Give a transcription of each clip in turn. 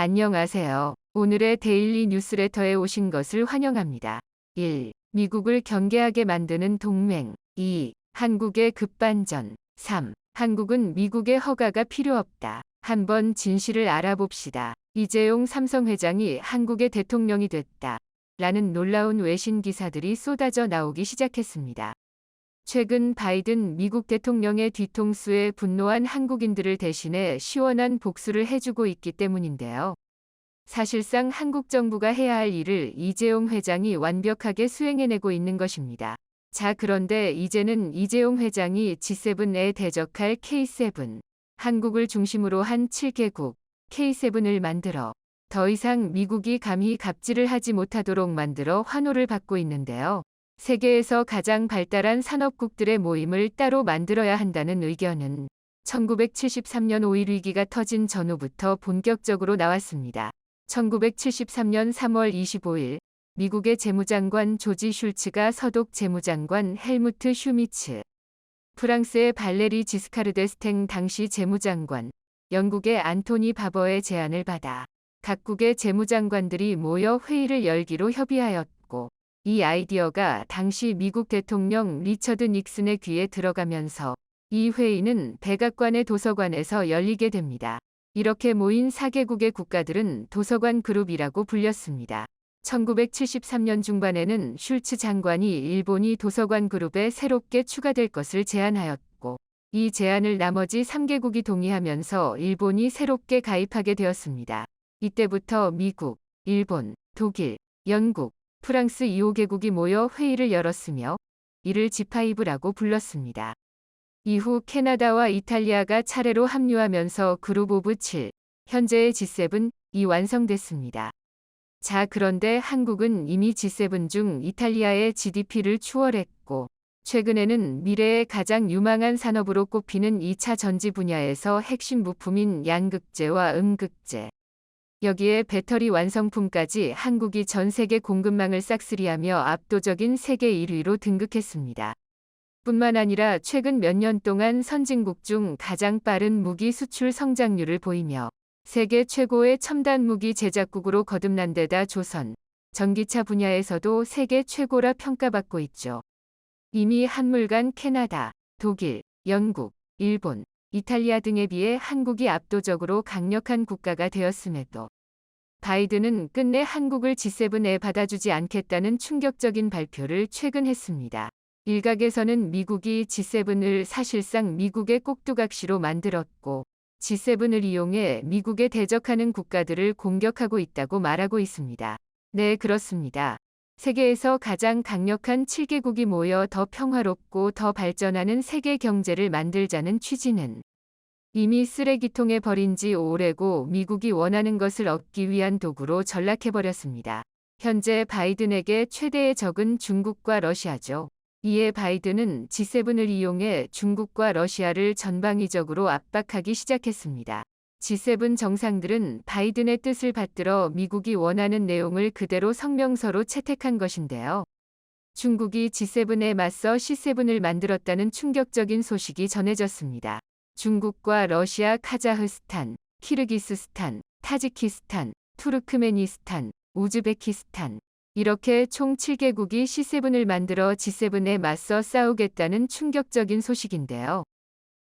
안녕하세요. 오늘의 데일리 뉴스레터에 오신 것을 환영합니다. 1. 미국을 경계하게 만드는 동맹. 2. 한국의 급반전. 3. 한국은 미국의 허가가 필요 없다. 한번 진실을 알아봅시다. 이재용 삼성 회장이 한국의 대통령이 됐다. 라는 놀라운 외신 기사들이 쏟아져 나오기 시작했습니다. 최근 바이든 미국 대통령의 뒤통수에 분노한 한국인들을 대신해 시원한 복수를 해주고 있기 때문인데요. 사실상 한국 정부가 해야 할 일을 이재용 회장이 완벽하게 수행해내고 있는 것입니다. 자, 그런데 이제는 이재용 회장이 G7에 대적할 K7, 한국을 중심으로 한 7개국 K7을 만들어 더 이상 미국이 감히 갑질을 하지 못하도록 만들어 환호를 받고 있는데요. 세계에서 가장 발달한 산업국들의 모임을 따로 만들어야 한다는 의견은 1973년 5.1 위기가 터진 전후부터 본격적으로 나왔습니다. 1973년 3월 25일 미국의 재무장관 조지 슐츠가 서독 재무장관 헬무트 슈미츠, 프랑스의 발레리 지스카르 데스탱 당시 재무장관, 영국의 안토니 바버의 제안을 받아 각국의 재무장관들이 모여 회의를 열기로 협의하였고, 이 아이디어가 당시 미국 대통령 리처드 닉슨의 귀에 들어가면서 이 회의는 백악관의 도서관에서 열리게 됩니다. 이렇게 모인 4개국의 국가들은 도서관 그룹이라고 불렸습니다. 1973년 중반에는 슐츠 장관이 일본이 도서관 그룹에 새롭게 추가될 것을 제안하였고, 이 제안을 나머지 3개국이 동의하면서 일본이 새롭게 가입하게 되었습니다. 이때부터 미국, 일본, 독일, 영국, 프랑스 2~5개국이 모여 회의를 열었으며 이를 G5라고 불렀습니다. 이후 캐나다와 이탈리아가 차례로 합류하면서 그룹 오브 7, 현재의 G7이 완성됐습니다. 자, 그런데 한국은 이미 G7 중 이탈리아의 GDP를 추월했고, 최근에는 미래의 가장 유망한 산업으로 꼽히는 2차 전지 분야에서 핵심 부품인 양극재와 음극재, 여기에 배터리 완성품까지 한국이 전 세계 공급망을 싹쓸이하며 압도적인 세계 1위로 등극했습니다. 뿐만 아니라 최근 몇 년 동안 선진국 중 가장 빠른 무기 수출 성장률을 보이며 세계 최고의 첨단 무기 제작국으로 거듭난 데다 조선, 전기차 분야에서도 세계 최고라 평가받고 있죠. 이미 한물간 캐나다, 독일, 영국, 일본, 이탈리아 등에 비해 한국이 압도적으로 강력한 국가가 되었음에도 바이든은 끝내 한국을 G7에 받아주지 않겠다는 충격적인 발표를 최근 했습니다. 일각에서는 미국이 G7을 사실상 미국의 꼭두각시로 만들었고, G7을 이용해 미국에 대적하는 국가들을 공격하고 있다고 말하고 있습니다. 네, 그렇습니다. 세계에서 가장 강력한 7개국이 모여 더 평화롭고 더 발전하는 세계 경제를 만들자는 취지는 이미 쓰레기통에 버린 지 오래고 미국이 원하는 것을 얻기 위한 도구로 전락해버렸습니다. 현재 바이든에게 최대의 적은 중국과 러시아죠. 이에 바이든은 G7을 이용해 중국과 러시아를 전방위적으로 압박하기 시작했습니다. G7 정상들은 바이든의 뜻을 받들어 미국이 원하는 내용을 그대로 성명서로 채택한 것인데요. 중국이 G7에 맞서 C7을 만들었다는 충격적인 소식이 전해졌습니다. 중국과 러시아, 카자흐스탄, 키르기스스탄, 타지키스탄, 투르크메니스탄, 우즈베키스탄, 이렇게 총 7개국이 C7을 만들어 G7에 맞서 싸우겠다는 충격적인 소식인데요.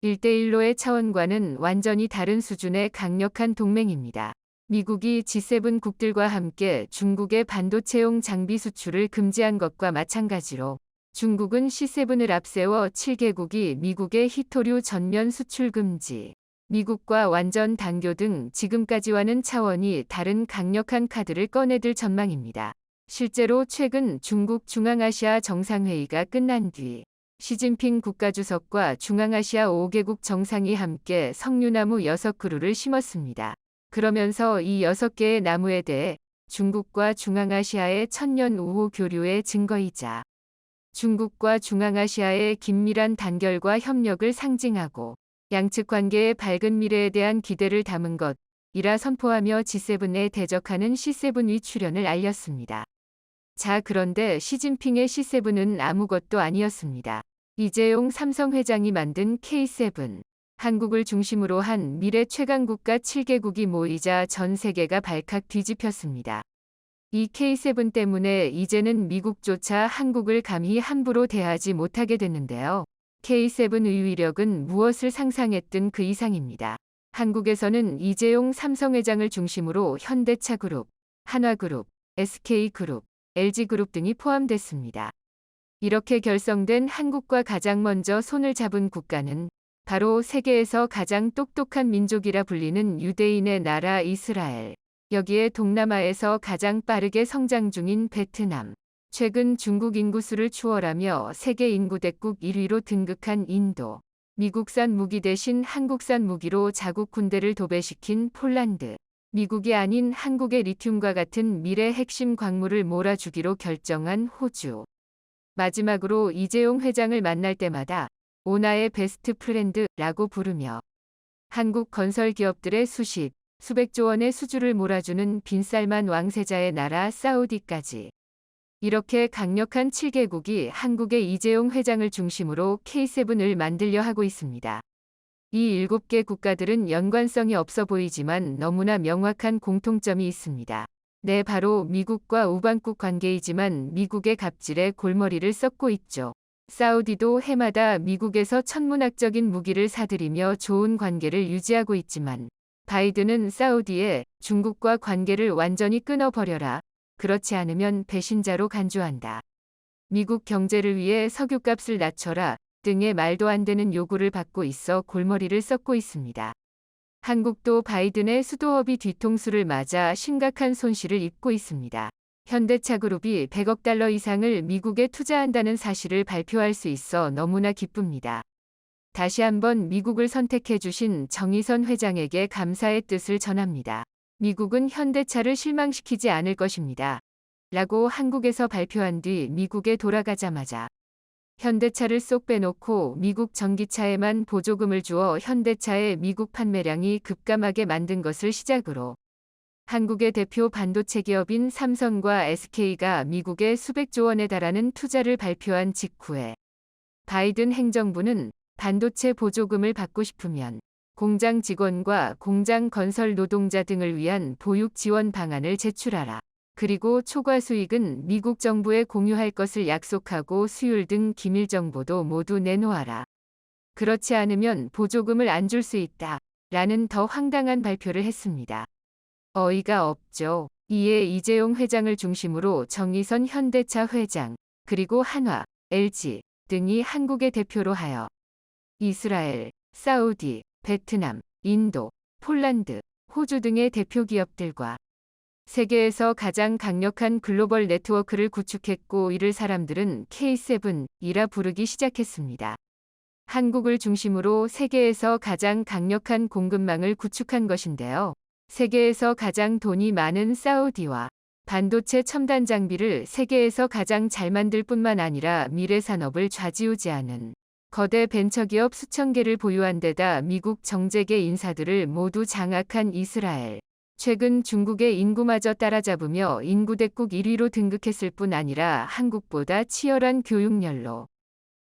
1대1로의 차원과는 완전히 다른 수준의 강력한 동맹입니다. 미국이 G7 국들과 함께 중국의 반도체용 장비 수출을 금지한 것과 마찬가지로 중국은 C7을 앞세워 7개국이 미국의 히토류 전면 수출 금지, 미국과 완전 단교 등 지금까지와는 차원이 다른 강력한 카드를 꺼내들 전망입니다. 실제로 최근 중국 중앙아시아 정상회의가 끝난 뒤 시진핑 국가주석과 중앙아시아 5개국 정상이 함께 석류나무 6그루를 심었습니다. 그러면서 이 6개의 나무에 대해 중국과 중앙아시아의 천년 우호 교류의 증거이자 중국과 중앙아시아의 긴밀한 단결과 협력을 상징하고 양측 관계의 밝은 미래에 대한 기대를 담은 것이라 선포하며 G7에 대적하는 C7위 출연을 알렸습니다. 자, 그런데 시진핑의 C7은 아무것도 아니었습니다. 이재용 삼성 회장이 만든 K7, 한국을 중심으로 한 미래 최강 국가 7개국이 모이자 전 세계가 발칵 뒤집혔습니다. 이 K7 때문에 이제는 미국조차 한국을 감히 함부로 대하지 못하게 됐는데요. K7의 위력은 무엇을 상상했든 그 이상입니다. 한국에서는 이재용 삼성회장을 중심으로 현대차그룹, 한화그룹, SK그룹, LG그룹 등이 포함됐습니다. 이렇게 결성된 한국과 가장 먼저 손을 잡은 국가는 바로 세계에서 가장 똑똑한 민족이라 불리는 유대인의 나라 이스라엘. 여기에 동남아에서 가장 빠르게 성장 중인 베트남, 최근 중국 인구수를 추월하며 세계 인구 대국 1위로 등극한 인도, 미국산 무기 대신 한국산 무기로 자국 군대를 도배시킨 폴란드, 미국이 아닌 한국의 리튬과 같은 미래 핵심 광물을 몰아주기로 결정한 호주. 마지막으로 이재용 회장을 만날 때마다 오나의 베스트 프렌드라고 부르며 한국 건설 기업들의 수백조 원의 수주를 몰아주는 빈살만 왕세자의 나라 사우디까지. 이렇게 강력한 7개국이 한국의 이재용 회장을 중심으로 K7을 만들려 하고 있습니다. 이 7개 국가들은 연관성이 없어 보이지만 너무나 명확한 공통점이 있습니다. 네, 바로 미국과 우방국 관계이지만 미국의 갑질에 골머리를 썩고 있죠. 사우디도 해마다 미국에서 천문학적인 무기를 사들이며 좋은 관계를 유지하고 있지만 바이든은 사우디에 중국과 관계를 완전히 끊어버려라. 그렇지 않으면 배신자로 간주한다. 미국 경제를 위해 석유값을 낮춰라 등의 말도 안 되는 요구를 받고 있어 골머리를 썩고 있습니다. 한국도 바이든의 수도업이 뒤통수를 맞아 심각한 손실을 입고 있습니다. 현대차그룹이 100억 달러 이상을 미국에 투자한다는 사실을 발표할 수 있어 너무나 기쁩니다. 다시 한번 미국을 선택해 주신 정의선 회장에게 감사의 뜻을 전합니다. 미국은 현대차를 실망시키지 않을 것입니다. 라고 한국에서 발표한 뒤 미국에 돌아가자마자 현대차를 쏙 빼놓고 미국 전기차에만 보조금을 주어 현대차의 미국 판매량이 급감하게 만든 것을 시작으로 한국의 대표 반도체 기업인 삼성과 SK가 미국에 수백조 원에 달하는 투자를 발표한 직후에 바이든 행정부는 반도체 보조금을 받고 싶으면 공장 직원과 공장 건설 노동자 등을 위한 보육 지원 방안을 제출하라. 그리고 초과 수익은 미국 정부에 공유할 것을 약속하고 수율 등 기밀 정보도 모두 내놓아라. 그렇지 않으면 보조금을 안 줄 수 있다. 라는 더 황당한 발표를 했습니다. 어이가 없죠. 이에 이재용 회장을 중심으로 정의선 현대차 회장, 그리고 한화, LG 등이 한국의 대표로 하여 이스라엘, 사우디, 베트남, 인도, 폴란드, 호주 등의 대표 기업들과 세계에서 가장 강력한 글로벌 네트워크를 구축했고 이를 사람들은 K7이라 부르기 시작했습니다. 한국을 중심으로 세계에서 가장 강력한 공급망을 구축한 것인데요. 세계에서 가장 돈이 많은 사우디와 반도체 첨단 장비를 세계에서 가장 잘 만들 뿐만 아니라 미래 산업을 좌지우지하는 거대 벤처기업 수천 개를 보유한 데다 미국 정재계 인사들을 모두 장악한 이스라엘. 최근 중국의 인구마저 따라잡으며 인구 대국 1위로 등극했을 뿐 아니라 한국보다 치열한 교육열로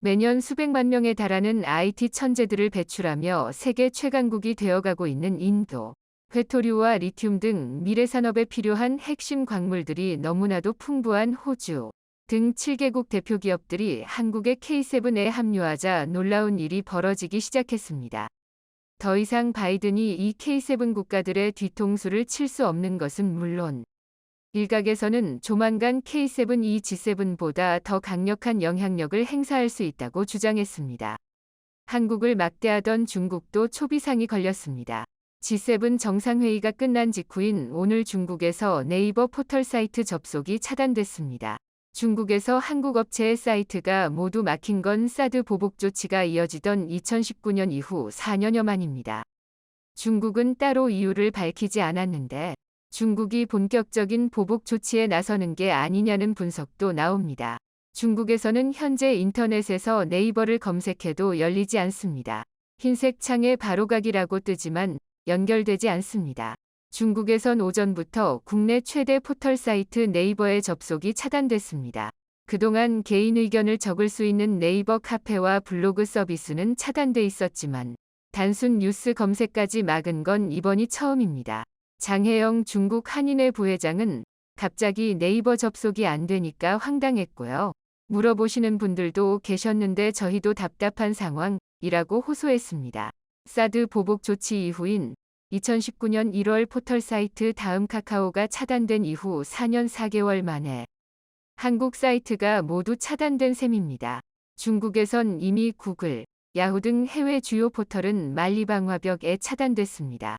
매년 수백만 명에 달하는 IT 천재들을 배출하며 세계 최강국이 되어가고 있는 인도. 회토류와 리튬 등 미래 산업에 필요한 핵심 광물들이 너무나도 풍부한 호주 등 7개국 대표 기업들이 한국의 K7에 합류하자 놀라운 일이 벌어지기 시작했습니다. 더 이상 바이든이 이 K7 국가들의 뒤통수를 칠 수 없는 것은 물론 일각에서는 조만간 K7이 G7보다 더 강력한 영향력을 행사할 수 있다고 주장했습니다. 한국을 막대하던 중국도 초비상이 걸렸습니다. G7 정상회의가 끝난 직후인 오늘 중국에서 네이버 포털 사이트 접속이 차단됐습니다. 중국에서 한국 업체의 사이트가 모두 막힌 건 사드 보복 조치가 이어지던 2019년 이후 4년여 만입니다. 중국은 따로 이유를 밝히지 않았는데 중국이 본격적인 보복 조치에 나서는 게 아니냐는 분석도 나옵니다. 중국에서는 현재 인터넷에서 네이버를 검색해도 열리지 않습니다. 흰색 창에 바로가기라고 뜨지만 연결되지 않습니다. 중국에선 오전부터 국내 최대 포털 사이트 네이버의 접속이 차단됐습니다. 그동안 개인 의견을 적을 수 있는 네이버 카페와 블로그 서비스는 차단돼 있었지만 단순 뉴스 검색까지 막은 건 이번이 처음입니다. 장혜영 중국 한인회 부회장은 갑자기 네이버 접속이 안 되니까 황당했고요. 물어보시는 분들도 계셨는데 저희도 답답한 상황이라고 호소했습니다. 사드 보복 조치 이후인 2019년 1월 포털 사이트 다음 카카오가 차단된 이후 4년 4개월 만에 한국 사이트가 모두 차단된 셈입니다. 중국에선 이미 구글, 야후 등 해외 주요 포털은 만리방화벽에 차단됐습니다.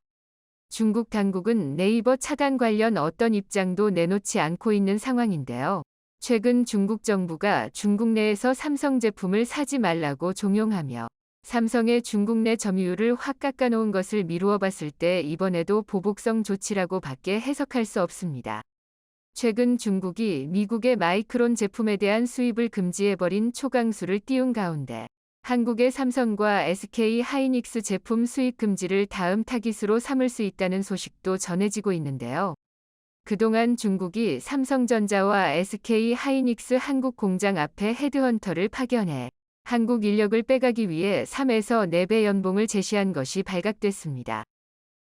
중국 당국은 네이버 차단 관련 어떤 입장도 내놓지 않고 있는 상황인데요. 최근 중국 정부가 중국 내에서 삼성 제품을 사지 말라고 종용하며 삼성의 중국 내 점유율을 확 깎아놓은 것을 미루어 봤을 때 이번에도 보복성 조치라고 밖에 해석할 수 없습니다. 최근 중국이 미국의 마이크론 제품에 대한 수입을 금지해버린 초강수를 띄운 가운데 한국의 삼성과 SK 하이닉스 제품 수입 금지를 다음 타깃으로 삼을 수 있다는 소식도 전해지고 있는데요. 그동안 중국이 삼성전자와 SK 하이닉스 한국 공장 앞에 헤드헌터를 파견해 한국 인력을 빼가기 위해 3에서 4배 연봉을 제시한 것이 발각됐습니다.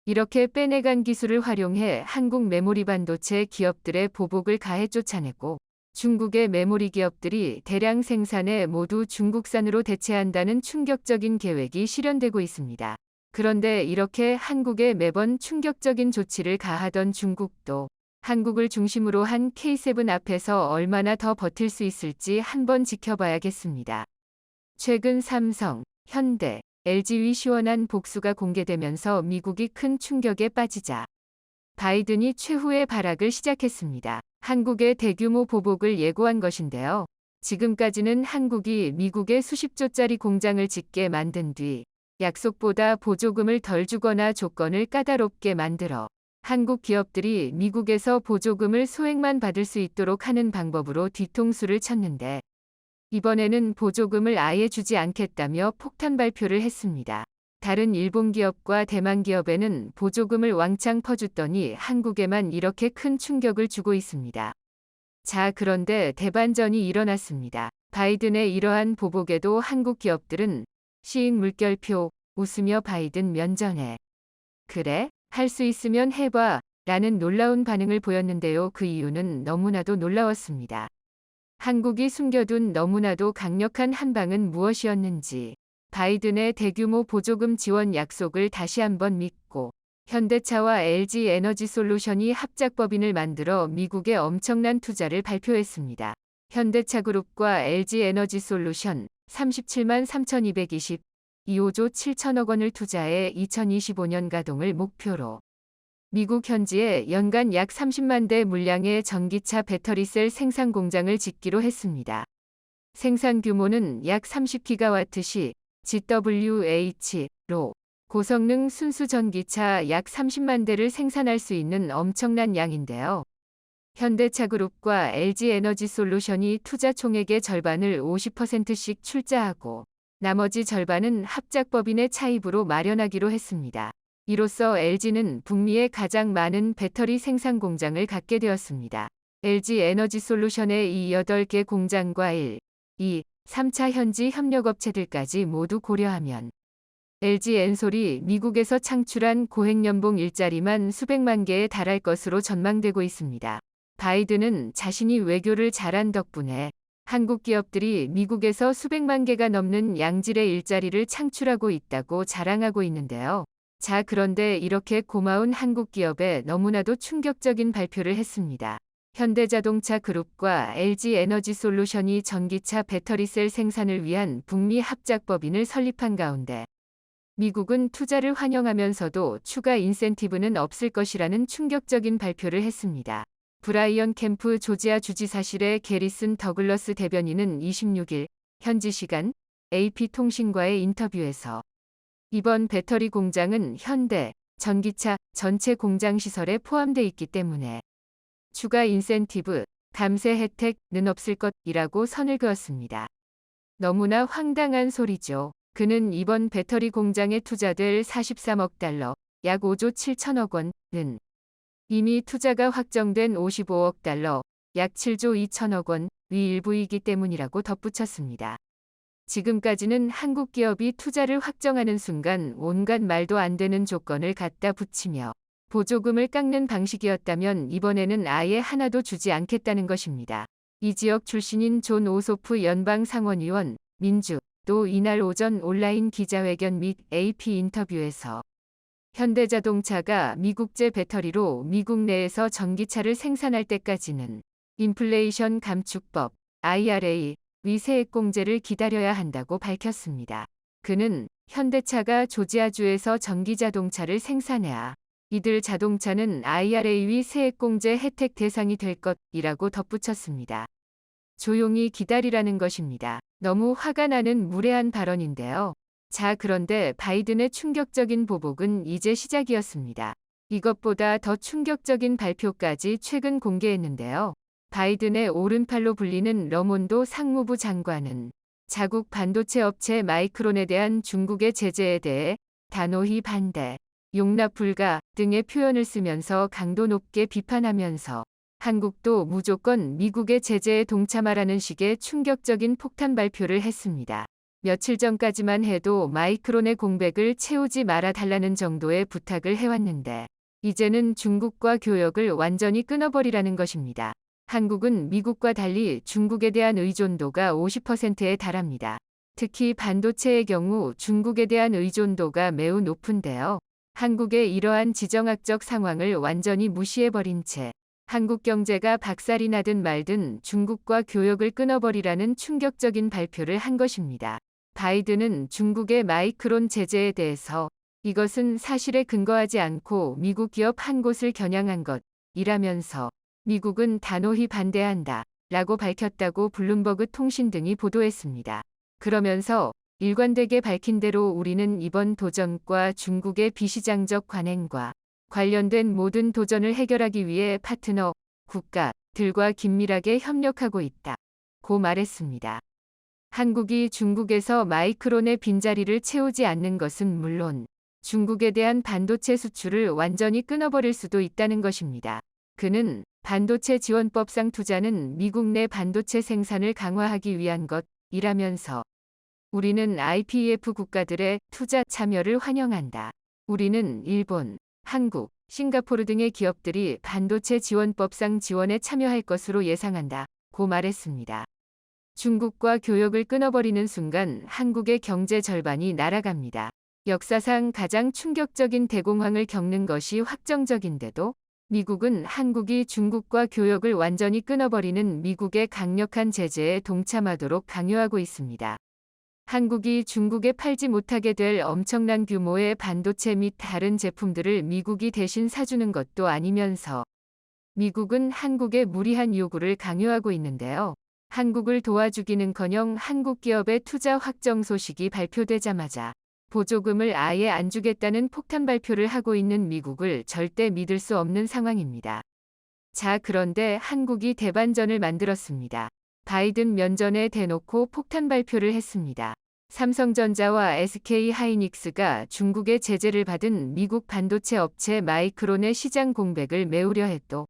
이렇게 빼내간 기술을 활용해 한국 메모리 반도체 기업들의 보복을 가해 쫓아내고 중국의 메모리 기업들이 대량 생산에 모두 중국산으로 대체한다는 충격적인 계획이 실현되고 있습니다. 그런데 이렇게 한국에 매번 충격적인 조치를 가하던 중국도 한국을 중심으로 한 K7 앞에서 얼마나 더 버틸 수 있을지 한번 지켜봐야겠습니다. 최근 삼성, 현대, LG의 시원한 복수가 공개되면서 미국이 큰 충격에 빠지자 바이든이 최후의 발악을 시작했습니다. 한국의 대규모 보복을 예고한 것인데요. 지금까지는 한국이 미국에 수십조짜리 공장을 짓게 만든 뒤 약속보다 보조금을 덜 주거나 조건을 까다롭게 만들어 한국 기업들이 미국에서 보조금을 소액만 받을 수 있도록 하는 방법으로 뒤통수를 쳤는데 이번에는 보조금을 아예 주지 않겠다며 폭탄 발표를 했습니다. 다른 일본 기업과 대만 기업에는 보조금을 왕창 퍼줬더니 한국에만 이렇게 큰 충격을 주고 있습니다. 자, 그런데 대반전이 일어났습니다. 바이든의 이러한 보복에도 한국 기업들은 시익 물결표 웃으며 바이든 면전에 그래? 할 수 있으면 해봐 라는 놀라운 반응을 보였는데요. 그 이유는 너무나도 놀라웠습니다. 한국이 숨겨둔 너무나도 강력한 한방은 무엇이었는지 바이든의 대규모 보조금 지원 약속을 다시 한번 믿고 현대차와 LG 에너지솔루션이 합작법인을 만들어 미국에 엄청난 투자를 발표했습니다. 현대차 그룹과 LG 에너지솔루션 37만 3,220, 2조 7천억 원을 투자해 2025년 가동을 목표로 미국 현지에 연간 약 30만 대 물량의 전기차 배터리셀 생산 공장을 짓기로 했습니다. 생산 규모는 약 30기가와트시 GWh로 고성능 순수 전기차 약 30만 대를 생산할 수 있는 엄청난 양인데요. 현대차그룹과 LG에너지솔루션이 투자 총액의 절반을 50%씩 출자하고 나머지 절반은 합작법인의 차입으로 마련하기로 했습니다. 이로써 LG는 북미의 가장 많은 배터리 생산 공장을 갖게 되었습니다. LG에너지솔루션의 이 8개 공장과 1, 2, 3차 현지 협력업체들까지 모두 고려하면 LG엔솔이 미국에서 창출한 고액연봉 일자리만 수백만 개에 달할 것으로 전망되고 있습니다. 바이든은 자신이 외교를 잘한 덕분에 한국 기업들이 미국에서 수백만 개가 넘는 양질의 일자리를 창출하고 있다고 자랑하고 있는데요. 자, 그런데 이렇게 고마운 한국 기업에 너무나도 충격적인 발표를 했습니다. 현대자동차 그룹과 LG에너지솔루션이 전기차 배터리셀 생산을 위한 북미 합작법인을 설립한 가운데 미국은 투자를 환영하면서도 추가 인센티브는 없을 것이라는 충격적인 발표를 했습니다. 브라이언 캠프 조지아 주지사실의 게리슨 더글러스 대변인은 26일 현지 시간 AP통신과의 인터뷰에서 이번 배터리 공장은 현대, 전기차 전체 공장 시설에 포함돼 있기 때문에 추가 인센티브, 감세 혜택은 없을 것이라고 선을 그었습니다. 너무나 황당한 소리죠. 그는 이번 배터리 공장에 투자될 43억 달러, 약 5조 7천억 원은 이미 투자가 확정된 55억 달러, 약 7조 2천억 원 위 일부이기 때문이라고 덧붙였습니다. 지금까지는 한국 기업이 투자를 확정하는 순간 온갖 말도 안 되는 조건을 갖다 붙이며 보조금을 깎는 방식이었다면 이번에는 아예 하나도 주지 않겠다는 것입니다. 이 지역 출신인 존 오소프 연방상원의원, 민주, 또 이날 오전 온라인 기자회견 및 AP 인터뷰에서 현대자동차가 미국제 배터리로 미국 내에서 전기차를 생산할 때까지는 인플레이션 감축법, IRA, 위 세액공제를 기다려야 한다고 밝혔습니다. 그는 현대차가 조지아주에서 전기자동차를 생산해야 이들 자동차는 IRA 위 세액공제 혜택 대상이 될 것이라고 덧붙였습니다. 조용히 기다리라는 것입니다. 너무 화가 나는 무례한 발언인데요. 자, 그런데 바이든의 충격적인 보복은 이제 시작이었습니다. 이것보다 더 충격적인 발표까지 최근 공개했는데요. 바이든의 오른팔로 불리는 러몬도 상무부 장관은 자국 반도체 업체 마이크론에 대한 중국의 제재에 대해 단호히 반대, 용납 불가 등의 표현을 쓰면서 강도 높게 비판하면서 한국도 무조건 미국의 제재에 동참하라는 식의 충격적인 폭탄 발표를 했습니다. 며칠 전까지만 해도 마이크론의 공백을 채우지 말아 달라는 정도의 부탁을 해왔는데 이제는 중국과 교역을 완전히 끊어버리라는 것입니다. 한국은 미국과 달리 중국에 대한 의존도가 50%에 달합니다. 특히 반도체의 경우 중국에 대한 의존도가 매우 높은데요. 한국의 이러한 지정학적 상황을 완전히 무시해버린 채 한국 경제가 박살이 나든 말든 중국과 교역을 끊어버리라는 충격적인 발표를 한 것입니다. 바이든은 중국의 마이크론 제재에 대해서 이것은 사실에 근거하지 않고 미국 기업 한 곳을 겨냥한 것이라면서 미국은 단호히 반대한다 라고 밝혔다고 블룸버그 통신 등이 보도했습니다. 그러면서 일관되게 밝힌 대로 우리는 이번 도전과 중국의 비시장적 관행과 관련된 모든 도전을 해결하기 위해 파트너 국가들과 긴밀하게 협력하고 있다고 말했습니다. 한국이 중국에서 마이크론의 빈자리를 채우지 않는 것은 물론 중국에 대한 반도체 수출을 완전히 끊어버릴 수도 있다는 것입니다. 그는 반도체 지원법상 투자는 미국 내 반도체 생산을 강화하기 위한 것이라면서 우리는 IPEF 국가들의 투자 참여를 환영한다. 우리는 일본, 한국, 싱가포르 등의 기업들이 반도체 지원법상 지원에 참여할 것으로 예상한다고 말했습니다. 중국과 교역을 끊어버리는 순간 한국의 경제 절반이 날아갑니다. 역사상 가장 충격적인 대공황을 겪는 것이 확정적인데도 미국은 한국이 중국과 교역을 완전히 끊어버리는 미국의 강력한 제재에 동참하도록 강요하고 있습니다. 한국이 중국에 팔지 못하게 될 엄청난 규모의 반도체 및 다른 제품들을 미국이 대신 사주는 것도 아니면서 미국은 한국의 무리한 요구를 강요하고 있는데요. 한국을 도와주기는커녕 한국 기업의 투자 확정 소식이 발표되자마자 보조금을 아예 안 주겠다는 폭탄 발표를 하고 있는 미국을 절대 믿을 수 없는 상황입니다. 자, 그런데 한국이 대반전을 만들었습니다. 바이든 면전에 대놓고 폭탄 발표를 했습니다. 삼성전자와 SK 하이닉스가 중국의 제재를 받은 미국 반도체 업체 마이크론의 시장 공백을 메우려 해도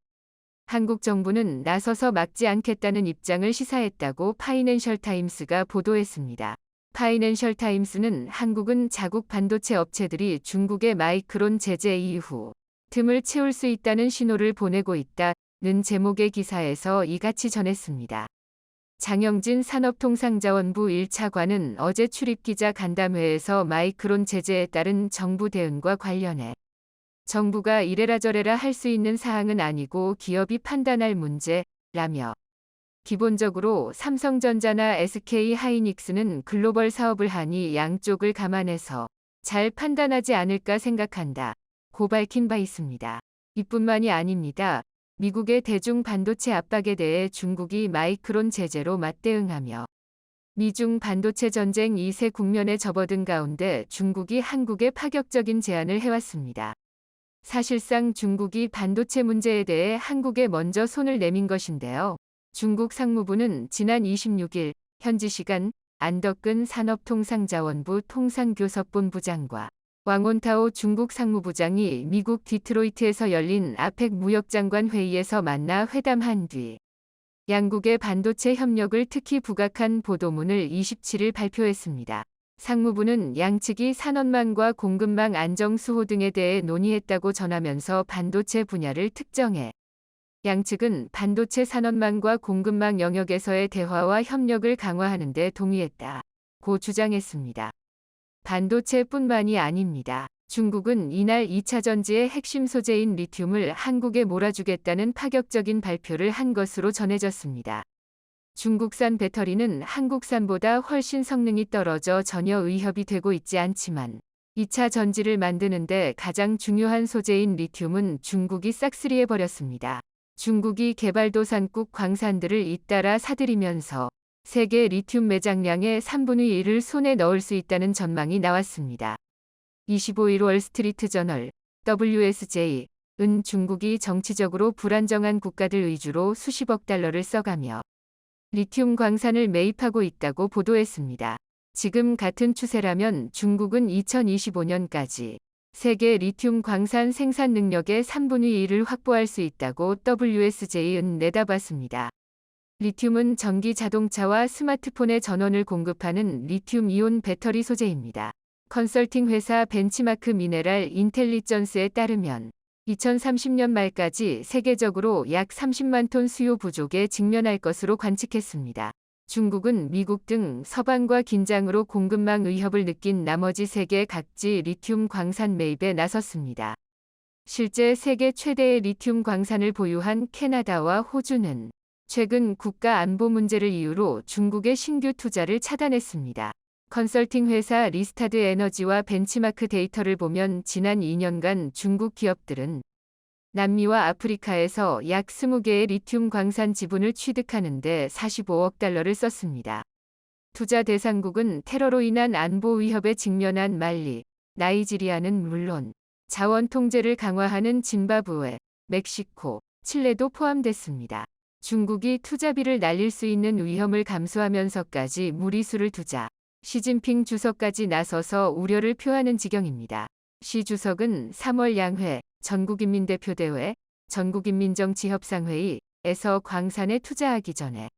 한국 정부는 나서서 막지 않겠다는 입장을 시사했다고 파이낸셜 타임스가 보도했습니다. 파이낸셜 타임스는 한국은 자국 반도체 업체들이 중국의 마이크론 제재 이후 틈을 채울 수 있다는 신호를 보내고 있다는 제목의 기사에서 이같이 전했습니다. 장영진 산업통상자원부 1차관은 어제 출입기자 간담회에서 마이크론 제재에 따른 정부 대응과 관련해 정부가 이래라 저래라 할 수 있는 사항은 아니고 기업이 판단할 문제라며 기본적으로 삼성전자나 SK하이닉스는 글로벌 사업을 하니 양쪽을 감안해서 잘 판단하지 않을까 생각한다고 밝힌 바 있습니다. 이뿐만이 아닙니다. 미국의 대중 반도체 압박에 대해 중국이 마이크론 제재로 맞대응하며 미중 반도체 전쟁 2세 국면에 접어든 가운데 중국이 한국에 파격적인 제안을 해왔습니다. 사실상 중국이 반도체 문제에 대해 한국에 먼저 손을 내민 것인데요. 중국 상무부는 지난 26일 현지 시간 안덕근 산업통상자원부 통상교섭본부장과 왕원타오 중국 상무부장이 미국 디트로이트에서 열린 아펙 무역장관 회의에서 만나 회담한 뒤 양국의 반도체 협력을 특히 부각한 보도문을 27일 발표했습니다. 상무부는 양측이 산업망과 공급망 안정 수호 등에 대해 논의했다고 전하면서 반도체 분야를 특정해 양측은 반도체 산업망과 공급망 영역에서의 대화와 협력을 강화하는 데 동의했다고 주장했습니다. 반도체뿐만이 아닙니다. 중국은 이날 2차 전지의 핵심 소재인 리튬을 한국에 몰아주겠다는 파격적인 발표를 한 것으로 전해졌습니다. 중국산 배터리는 한국산보다 훨씬 성능이 떨어져 전혀 위협이 되고 있지 않지만 2차 전지를 만드는데 가장 중요한 소재인 리튬은 중국이 싹쓸이해버렸습니다. 중국이 개발도상국 광산들을 잇따라 사들이면서 세계 리튬 매장량의 3분의 1을 손에 넣을 수 있다는 전망이 나왔습니다. 25일 월스트리트저널 WSJ은 중국이 정치적으로 불안정한 국가들 위주로 수십억 달러를 써가며 리튬 광산을 매입하고 있다고 보도했습니다. 지금 같은 추세라면 중국은 2025년까지 세계 리튬 광산 생산 능력의 3분의 1을 확보할 수 있다고 WSJ는 내다봤습니다. 리튬은 전기 자동차와 스마트폰의 전원을 공급하는 리튬이온 배터리 소재입니다. 컨설팅 회사 벤치마크 미네랄 인텔리전스에 따르면 2030년 말까지 세계적으로 약 30만 톤 수요 부족에 직면할 것으로 관측했습니다. 중국은 미국 등 서방과 긴장으로 공급망 위협을 느낀 나머지 세계 각지 리튬 광산 매입에 나섰습니다. 실제 세계 최대의 리튬 광산을 보유한 캐나다와 호주는 최근 국가 안보 문제를 이유로 중국의 신규 투자를 차단했습니다. 컨설팅 회사 리스타드 에너지와 벤치마크 데이터를 보면 지난 2년간 중국 기업들은 남미와 아프리카에서 약 20개의 리튬 광산 지분을 취득하는 데 45억 달러를 썼습니다. 투자 대상국은 테러로 인한 안보 위협에 직면한 말리, 나이지리아는 물론 자원 통제를 강화하는 짐바브웨, 멕시코, 칠레도 포함됐습니다. 중국이 투자비를 날릴 수 있는 위험을 감수하면서까지 무리수를 두자 시진핑 주석까지 나서서 우려를 표하는 지경입니다. 시 주석은 3월 양회 전국인민대표대회 전국인민정치협상회의에서 광산에 투자하기 전에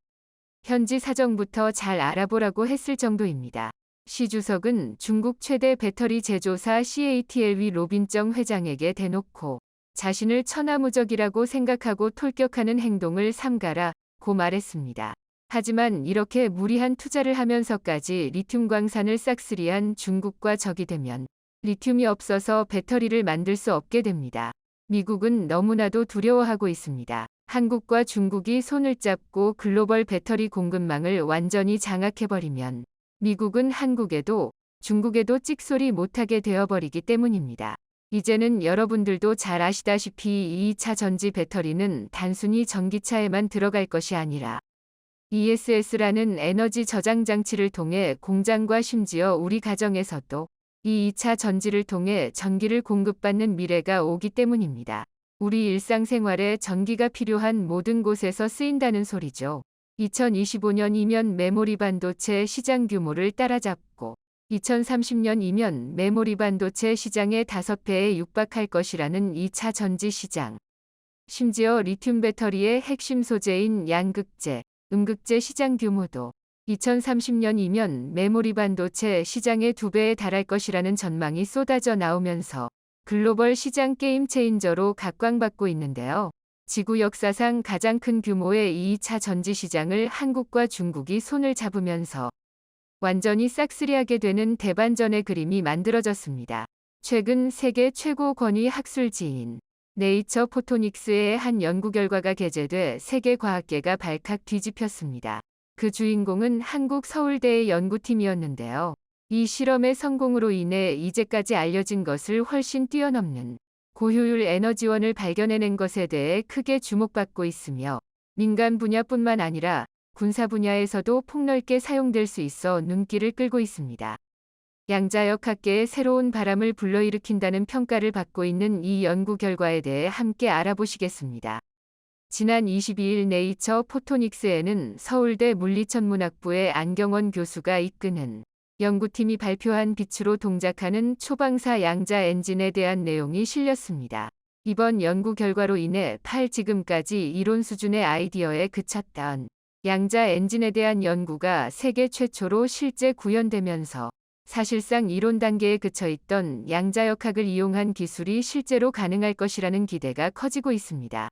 현지 사정부터 잘 알아보라고 했을 정도입니다. 시 주석은 중국 최대 배터리 제조사 CATLV 로빈정 회장에게 대놓고 자신을 천하무적이라고 생각하고 톨격하는 행동을 삼가라고 말했습니다. 하지만 이렇게 무리한 투자를 하면서까지 리튬 광산을 싹쓸이한 중국과 적이 되면 리튬이 없어서 배터리를 만들 수 없게 됩니다. 미국은 너무나도 두려워하고 있습니다. 한국과 중국이 손을 잡고 글로벌 배터리 공급망을 완전히 장악해버리면 미국은 한국에도 중국에도 찍소리 못하게 되어버리기 때문입니다. 이제는 여러분들도 잘 아시다시피 2차 전지 배터리는 단순히 전기차에만 들어갈 것이 아니라 ESS라는 에너지 저장 장치를 통해 공장과 심지어 우리 가정에서도 이 2차 전지를 통해 전기를 공급받는 미래가 오기 때문입니다. 우리 일상생활에 전기가 필요한 모든 곳에서 쓰인다는 소리죠. 2025년이면 메모리 반도체 시장 규모를 따라잡고 2030년이면 메모리 반도체 시장의 5배에 육박할 것이라는 2차 전지 시장. 심지어 리튬 배터리의 핵심 소재인 양극재, 음극재 시장 규모도 2030년이면 메모리 반도체 시장의 2배에 달할 것이라는 전망이 쏟아져 나오면서 글로벌 시장 게임 체인저로 각광받고 있는데요. 지구 역사상 가장 큰 규모의 2차 전지 시장을 한국과 중국이 손을 잡으면서 완전히 싹쓸이하게 되는 대반전의 그림이 만들어졌습니다. 최근 세계 최고 권위 학술지인 네이처 포토닉스의 한 연구 결과가 게재돼 세계 과학계가 발칵 뒤집혔습니다. 그 주인공은 한국 서울대의 연구팀이었는데요. 이 실험의 성공으로 인해 이제까지 알려진 것을 훨씬 뛰어넘는 고효율 에너지원을 발견해낸 것에 대해 크게 주목받고 있으며 민간 분야뿐만 아니라 군사 분야에서도 폭넓게 사용될 수 있어 눈길을 끌고 있습니다. 양자역학계에 새로운 바람을 불러일으킨다는 평가를 받고 있는 이 연구 결과에 대해 함께 알아보시겠습니다. 지난 22일 네이처 포토닉스에는 서울대 물리천문학부의 안경원 교수가 이끄는 연구팀이 발표한 빛으로 동작하는 초방사 양자 엔진에 대한 내용이 실렸습니다. 이번 연구 결과로 인해 지금까지 이론 수준의 아이디어에 그쳤던 양자 엔진에 대한 연구가 세계 최초로 실제 구현되면서 사실상 이론 단계에 그쳐 있던 양자역학을 이용한 기술이 실제로 가능할 것이라는 기대가 커지고 있습니다.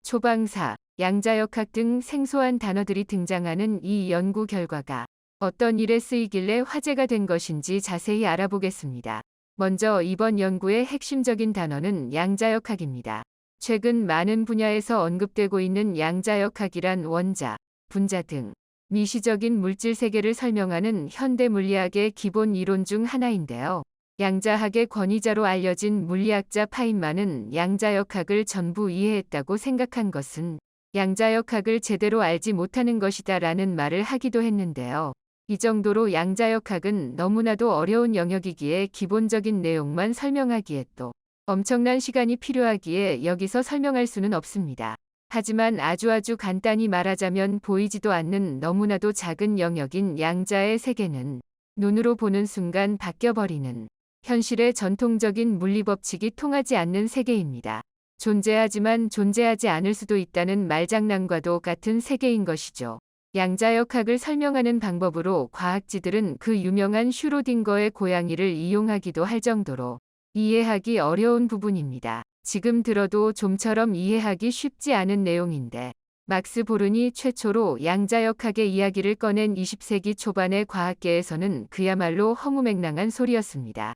초방사, 양자역학 등 생소한 단어들이 등장하는 이 연구 결과가 어떤 일에 쓰이길래 화제가 된 것인지 자세히 알아보겠습니다. 먼저 이번 연구의 핵심적인 단어는 양자역학입니다. 최근 많은 분야에서 언급되고 있는 양자역학이란 원자, 분자 등 미시적인 물질 세계를 설명하는 현대 물리학의 기본 이론 중 하나인데요. 양자학의 권위자로 알려진 물리학자 파인만은 양자역학을 전부 이해했다고 생각한 것은 양자역학을 제대로 알지 못하는 것이다라는 말을 하기도 했는데요. 이 정도로 양자역학은 너무나도 어려운 영역이기에 기본적인 내용만 설명하기에 또 엄청난 시간이 필요하기에 여기서 설명할 수는 없습니다. 하지만 아주 간단히 말하자면 보이지도 않는 너무나도 작은 영역인 양자의 세계는 눈으로 보는 순간 바뀌어버리는 현실의 전통적인 물리법칙이 통하지 않는 세계입니다. 존재하지만 존재하지 않을 수도 있다는 말장난과도 같은 세계인 것이죠. 양자역학을 설명하는 방법으로 과학지들은 그 유명한 슈로딩거의 고양이를 이용하기도 할 정도로 이해하기 어려운 부분입니다. 지금 들어도 좀처럼 이해하기 쉽지 않은 내용인데 막스 보른이 최초로 양자역학의 이야기를 꺼낸 20세기 초반의 과학계에서는 그야말로 허무맹랑한 소리였습니다.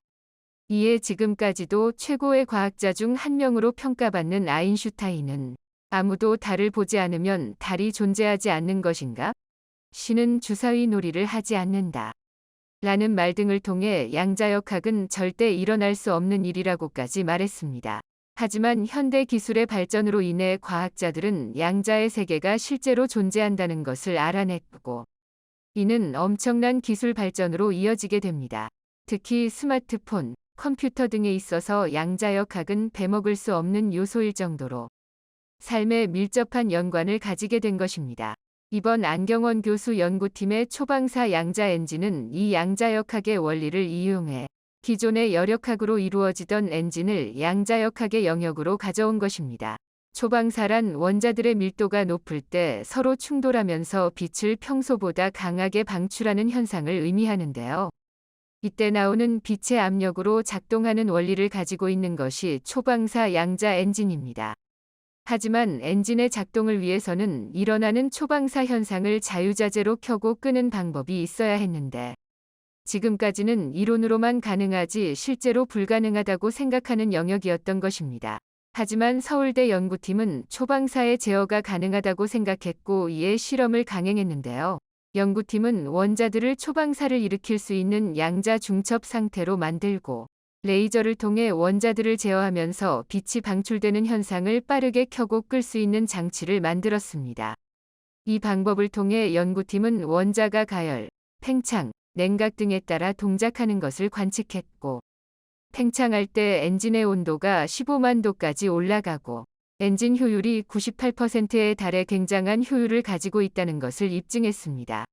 이에 지금까지도 최고의 과학자 중 한 명으로 평가받는 아인슈타인은 아무도 달을 보지 않으면 달이 존재하지 않는 것인가? 신은 주사위 놀이를 하지 않는다. 라는 말 등을 통해 양자역학은 절대 일어날 수 없는 일이라고까지 말했습니다. 하지만 현대 기술의 발전으로 인해 과학자들은 양자의 세계가 실제로 존재한다는 것을 알아냈고 이는 엄청난 기술 발전으로 이어지게 됩니다. 특히 스마트폰, 컴퓨터 등에 있어서 양자역학은 빼먹을 수 없는 요소일 정도로 삶에 밀접한 연관을 가지게 된 것입니다. 이번 안경원 교수 연구팀의 초방사 양자 엔진은 이 양자역학의 원리를 이용해 기존의 열역학으로 이루어지던 엔진을 양자역학의 영역으로 가져온 것입니다. 초방사란 원자들의 밀도가 높을 때 서로 충돌하면서 빛을 평소보다 강하게 방출하는 현상을 의미하는데요. 이때 나오는 빛의 압력으로 작동하는 원리를 가지고 있는 것이 초방사 양자 엔진입니다. 하지만 엔진의 작동을 위해서는 일어나는 초방사 현상을 자유자재로 켜고 끄는 방법이 있어야 했는데 지금까지는 이론으로만 가능하지 실제로 불가능하다고 생각하는 영역이었던 것입니다. 하지만 서울대 연구팀은 초방사의 제어가 가능하다고 생각했고 이에 실험을 강행했는데요. 연구팀은 원자들을 초방사를 일으킬 수 있는 양자 중첩 상태로 만들고 레이저를 통해 원자들을 제어하면서 빛이 방출되는 현상을 빠르게 켜고 끌 수 있는 장치를 만들었습니다. 이 방법을 통해 연구팀은 원자가 가열, 팽창, 냉각 등에 따라 동작하는 것을 관측했고 팽창할 때 엔진의 온도가 15만 도까지 올라가고 엔진 효율이 98%에 달해 굉장한 효율을 가지고 있다는 것을 입증했습니다.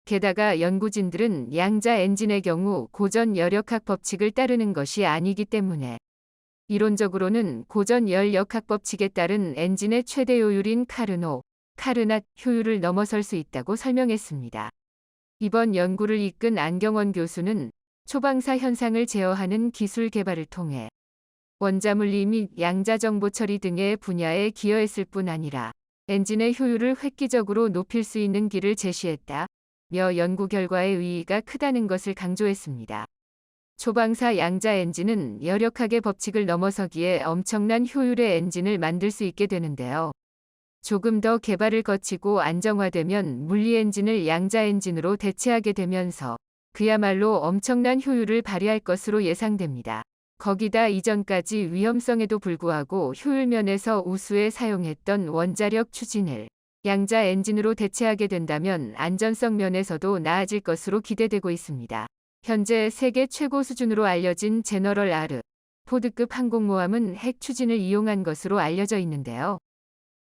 게다가 연구진들은 양자 엔진의 경우 고전 열역학 법칙을 따르는 것이 아니기 때문에 이론적으로는 고전 열역학 법칙에 따른 엔진의 최대 효율인 카르낫 효율을 넘어설 수 있다고 설명했습니다. 이번 연구를 이끈 안경원 교수는 초방사 현상을 제어하는 기술 개발을 통해 원자물리 및 양자정보 처리 등의 분야에 기여했을 뿐 아니라 엔진의 효율을 획기적으로 높일 수 있는 길을 제시했다며 연구 결과의 의의가 크다는 것을 강조했습니다. 초방사 양자 엔진은 열역학의 법칙을 넘어서기에 엄청난 효율의 엔진을 만들 수 있게 되는데요. 조금 더 개발을 거치고 안정화되면 물리 엔진을 양자 엔진으로 대체하게 되면서 그야말로 엄청난 효율을 발휘할 것으로 예상됩니다. 거기다 이전까지 위험성에도 불구하고 효율 면에서 우수에 사용했던 원자력 추진을 양자 엔진으로 대체하게 된다면 안전성 면에서도 나아질 것으로 기대되고 있습니다. 현재 세계 최고 수준으로 알려진 제너럴 포드급 항공모함은 핵 추진을 이용한 것으로 알려져 있는데요.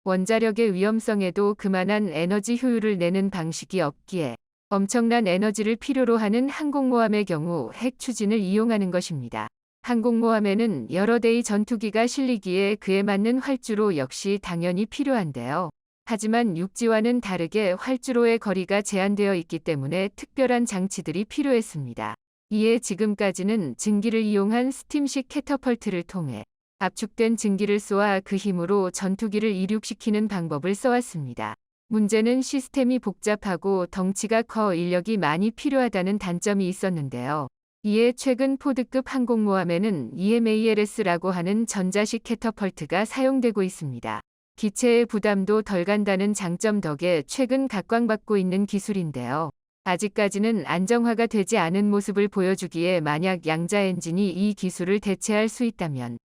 원자력의 위험성에도 그만한 에너지 효율을 내는 방식이 없기에 엄청난 에너지를 필요로 하는 항공모함의 경우 핵 추진을 이용하는 것입니다. 항공모함에는 여러 대의 전투기가 실리기에 그에 맞는 활주로 역시 당연히 필요한데요. 하지만 육지와는 다르게 활주로의 거리가 제한되어 있기 때문에 특별한 장치들이 필요했습니다. 이에 지금까지는 증기를 이용한 스팀식 캐터펄트를 통해 압축된 증기를 쏘아 그 힘으로 전투기를 이륙시키는 방법을 써왔습니다. 문제는 시스템이 복잡하고 덩치가 커 인력이 많이 필요하다는 단점이 있었는데요. 이에 최근 포드급 항공모함에는 EMALS라고 하는 전자식 캐터펄트가 사용되고 있습니다. 기체의 부담도 덜 간다는 장점 덕에 최근 각광받고 있는 기술인데요. 아직까지는 안정화가 되지 않은 모습을 보여주기에 만약 양자 엔진이 이 기술을 대체할 수 있다면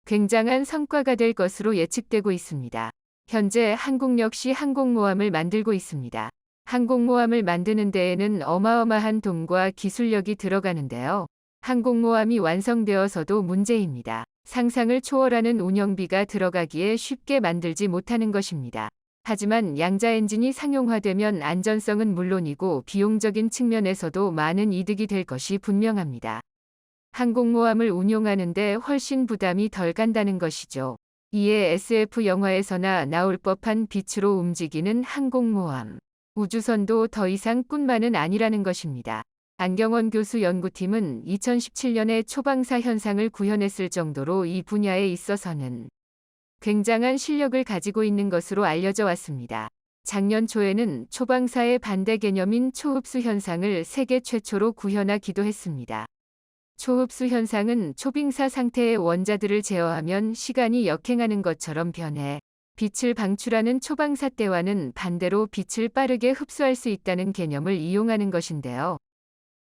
굉장한 성과가 될 것으로 예측되고 있습니다. 현재 한국 역시 항공모함을 만들고 있습니다. 항공모함을 만드는 데에는 어마어마한 돈과 기술력이 들어가는데요. 항공모함이 완성되어서도 문제입니다. 상상을 초월하는 운영비가 들어가기에 쉽게 만들지 못하는 것입니다. 하지만 양자 엔진이 상용화되면 안전성은 물론이고 비용적인 측면에서도 많은 이득이 될 것이 분명합니다. 항공모함을 운용하는 데 훨씬 부담이 덜 간다는 것이죠. 이에 SF 영화에서나 나올 법한 빛으로 움직이는 항공모함. 우주선도 더 이상 꿈만은 아니라는 것입니다. 안경원 교수 연구팀은 2017년에 초방사 현상을 구현했을 정도로 이 분야에 있어서는 굉장한 실력을 가지고 있는 것으로 알려져 왔습니다. 작년 초에는 초방사의 반대 개념인 초흡수 현상을 세계 최초로 구현하기도 했습니다. 초흡수 현상은 초빙사 상태의 원자들을 제어하면 시간이 역행하는 것처럼 변해 빛을 방출하는 초방사 때와는 반대로 빛을 빠르게 흡수할 수 있다는 개념을 이용하는 것인데요.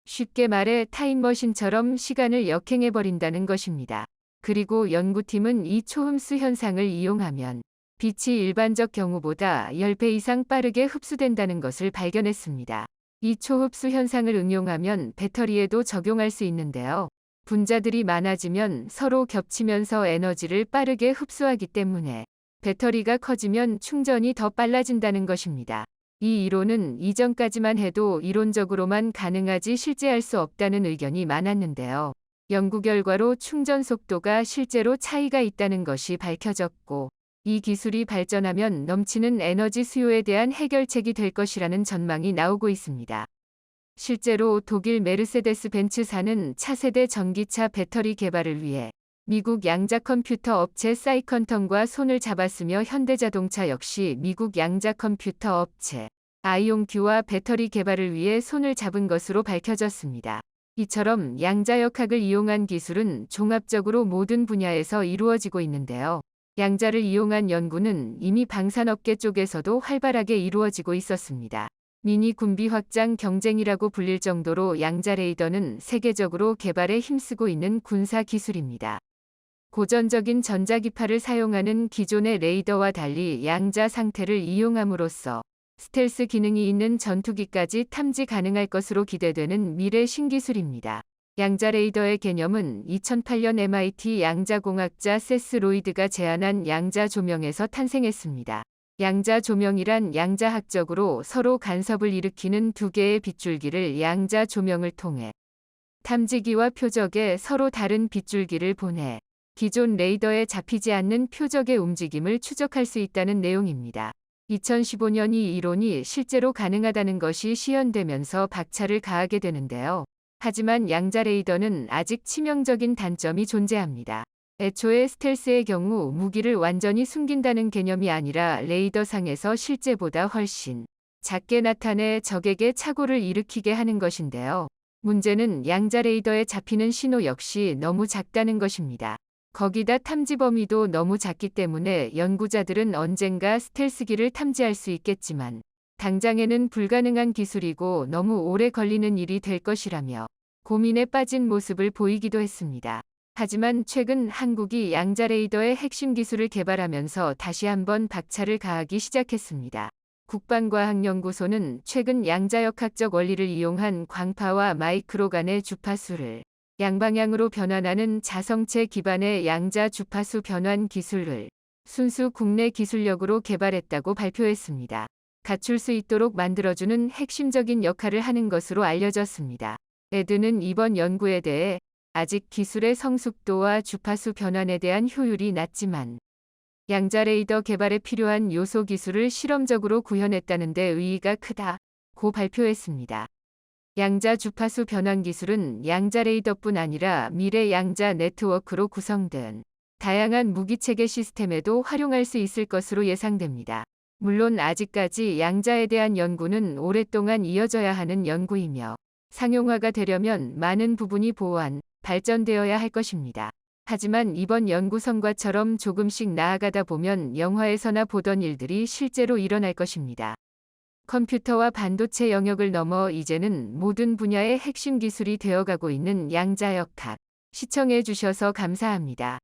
쉽게 말해 타임머신처럼 시간을 역행해버린다는 것입니다. 그리고 연구팀은 이 초흡수 현상을 이용하면 빛이 일반적 경우보다 10배 이상 빠르게 흡수된다는 것을 발견했습니다. 이 초흡수 현상을 응용하면 배터리에도 적용할 수 있는데요. 분자들이 많아지면 서로 겹치면서 에너지를 빠르게 흡수하기 때문에 배터리가 커지면 충전이 더 빨라진다는 것입니다. 이 이론은 이전까지만 해도 이론적으로만 가능하지 실제할 수 없다는 의견이 많았는데요. 연구 결과로 충전 속도가 실제로 차이가 있다는 것이 밝혀졌고, 이 기술이 발전하면 넘치는 에너지 수요에 대한 해결책이 될 것이라는 전망이 나오고 있습니다. 실제로 독일 메르세데스 벤츠사는 차세대 전기차 배터리 개발을 위해 미국 양자 컴퓨터 업체 사이컨턴과 손을 잡았으며 현대자동차 역시 미국 양자 컴퓨터 업체 아이온큐와 배터리 개발을 위해 손을 잡은 것으로 밝혀졌습니다. 이처럼 양자역학을 이용한 기술은 종합적으로 모든 분야에서 이루어지고 있는데요. 양자를 이용한 연구는 이미 방산업계 쪽에서도 활발하게 이루어지고 있었습니다. 미니 군비 확장 경쟁이라고 불릴 정도로 양자 레이더는 세계적으로 개발에 힘쓰고 있는 군사 기술입니다. 고전적인 전자기파를 사용하는 기존의 레이더와 달리 양자 상태를 이용함으로써 스텔스 기능이 있는 전투기까지 탐지 가능할 것으로 기대되는 미래 신기술입니다. 양자 레이더의 개념은 2008년 MIT 양자공학자 세스 로이드가 제안한 양자 조명에서 탄생했습니다. 양자 조명이란 양자학적으로 서로 간섭을 일으키는 두 개의 빗줄기를 양자 조명을 통해 탐지기와 표적에 서로 다른 빗줄기를 보내 기존 레이더에 잡히지 않는 표적의 움직임을 추적할 수 있다는 내용입니다. 2015년 이 이론이 실제로 가능하다는 것이 시연되면서 박차를 가하게 되는데요. 하지만 양자 레이더는 아직 치명적인 단점이 존재합니다. 애초에 스텔스의 경우 무기를 완전히 숨긴다는 개념이 아니라 레이더상에서 실제보다 훨씬 작게 나타내 적에게 착오를 일으키게 하는 것인데요. 문제는 양자 레이더에 잡히는 신호 역시 너무 작다는 것입니다. 거기다 탐지 범위도 너무 작기 때문에 연구자들은 언젠가 스텔스기를 탐지할 수 있겠지만 당장에는 불가능한 기술이고 너무 오래 걸리는 일이 될 것이라며 고민에 빠진 모습을 보이기도 했습니다. 하지만 최근 한국이 양자 레이더의 핵심 기술을 개발하면서 다시 한번 박차를 가하기 시작했습니다. 국방과학연구소는 최근 양자역학적 원리를 이용한 광파와 마이크로 간의 주파수를 양방향으로 변환하는 자성체 기반의 양자 주파수 변환 기술을 순수 국내 기술력으로 개발했다고 발표했습니다. 갖출 수 있도록 만들어주는 핵심적인 역할을 하는 것으로 알려졌습니다. 에드는 이번 연구에 대해 아직 기술의 성숙도와 주파수 변환에 대한 효율이 낮지만 양자 레이더 개발에 필요한 요소 기술을 실험적으로 구현했다는 데 의의가 크다고 발표했습니다. 양자 주파수 변환 기술은 양자 레이더뿐 아니라 미래 양자 네트워크로 구성된 다양한 무기체계 시스템에도 활용할 수 있을 것으로 예상됩니다. 물론 아직까지 양자에 대한 연구는 오랫동안 이어져야 하는 연구이며 상용화가 되려면 많은 부분이 보완, 발전되어야 할 것입니다. 하지만 이번 연구 성과처럼 조금씩 나아가다 보면 영화에서나 보던 일들이 실제로 일어날 것입니다. 컴퓨터와 반도체 영역을 넘어 이제는 모든 분야의 핵심 기술이 되어가고 있는 양자역학. 시청해 주셔서 감사합니다.